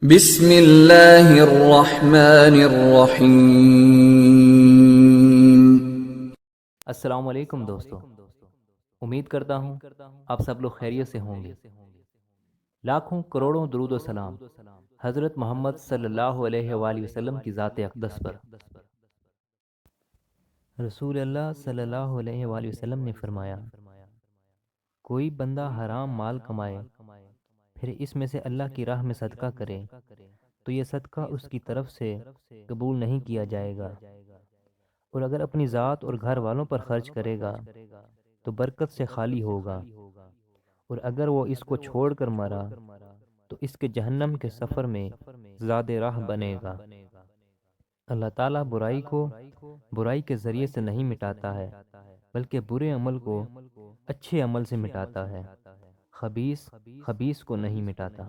بسم اللہ الرحمن الرحیم۔ السلام علیکم دوستو، امید کرتا ہوں آپ سب لوگ خیریت سے ہوں گے۔ لاکھوں کروڑوں درود و سلام حضرت محمد صلی اللہ علیہ وآلہ وسلم کی ذات اقدس پر۔ رسول اللہ صلی اللہ علیہ وآلہ وسلم نے فرمایا، کوئی بندہ حرام مال کمائے پھر اس میں سے اللہ کی راہ میں صدقہ کرے تو یہ صدقہ اس کی طرف سے قبول نہیں کیا جائے گا، اور اگر اپنی ذات اور گھر والوں پر خرچ کرے گا تو برکت سے خالی ہوگا، اور اگر وہ اس کو چھوڑ کر مرا تو اس کے جہنم کے سفر میں زیادہ راہ بنے گا۔ اللہ تعالیٰ برائی کو برائی کے ذریعے سے نہیں مٹاتا ہے، بلکہ برے عمل کو اچھے عمل سے مٹاتا ہے، خبیث خبیث کو نہیں مٹاتا۔